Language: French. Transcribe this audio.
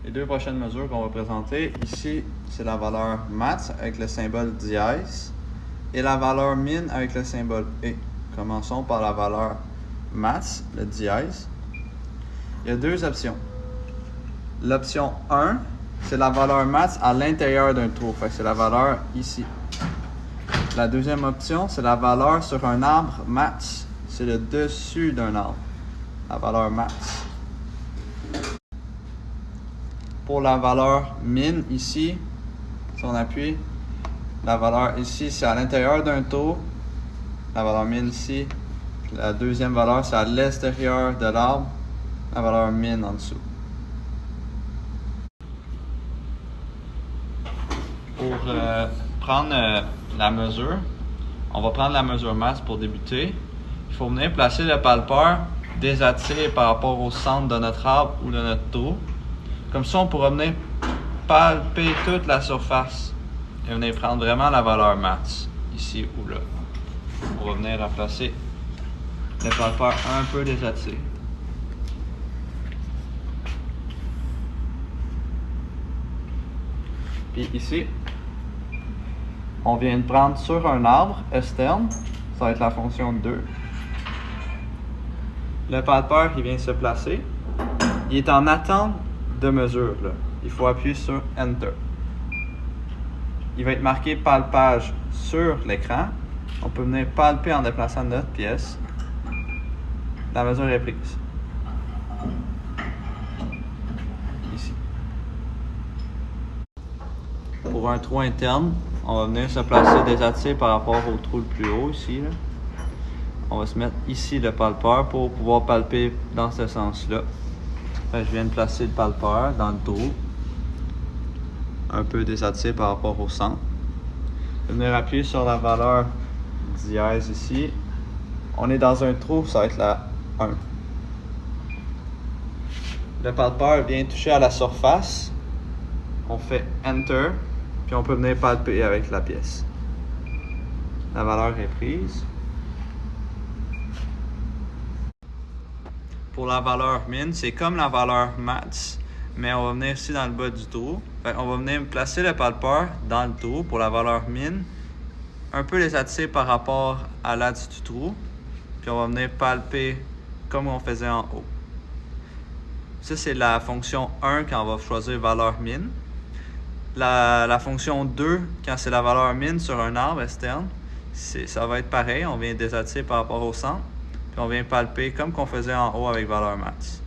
Les deux prochaines mesures qu'on va présenter, ici, c'est la valeur max avec le symbole dièse et la valeur min avec le symbole et. Commençons par la valeur max, le dièse. Il y a deux options. L'option 1, c'est la valeur max à l'intérieur d'un trou, fait que c'est la valeur ici. La deuxième option, c'est la valeur sur un arbre max, c'est le dessus d'un arbre, la valeur max. Pour la valeur min ici, si on appuie, la valeur ici c'est à l'intérieur d'un trou, la valeur min ici, la deuxième valeur c'est à l'extérieur de l'arbre, la valeur min en dessous. Pour prendre la mesure, on va prendre la mesure masse pour débuter. Il faut venir placer le palpeur désattiré par rapport au centre de notre arbre ou de notre trou. Comme ça, on pourra venir palper toute la surface et venir prendre vraiment la valeur max, ici ou là. On va venir remplacer le palpeur un peu désattiré. Puis ici, on vient de prendre sur un arbre externe, ça va être la fonction 2. Le palpeur, il vient se placer. Il est en attente de mesure, là. Il faut appuyer sur Enter. Il va être marqué palpage sur l'écran. On peut venir palper en déplaçant notre pièce. La mesure est prise. Ici. Pour un trou interne, on va venir se placer désattiré par rapport au trou le plus haut ici, là. On va se mettre ici le palpeur pour pouvoir palper dans ce sens-là. Je viens de placer le palpeur dans le trou, un peu désattiré par rapport au centre. Je vais venir appuyer sur la valeur dièse ici. On est dans un trou, ça va être la 1. Le palpeur vient toucher à la surface. On fait Enter, puis on peut venir palper avec la pièce. La valeur est prise. Pour la valeur min, c'est comme la valeur max, mais on va venir ici dans le bas du trou. On va venir placer le palpeur dans le trou pour la valeur min, un peu les attirer par rapport à l'axe du trou, puis on va venir palper comme on faisait en haut. Ça, c'est la fonction 1 quand on va choisir valeur min. La fonction 2, quand c'est la valeur min sur un arbre externe, ça va être pareil, on vient désattirer par rapport au centre. Puis on vient palper comme qu'on faisait en haut avec valeur max.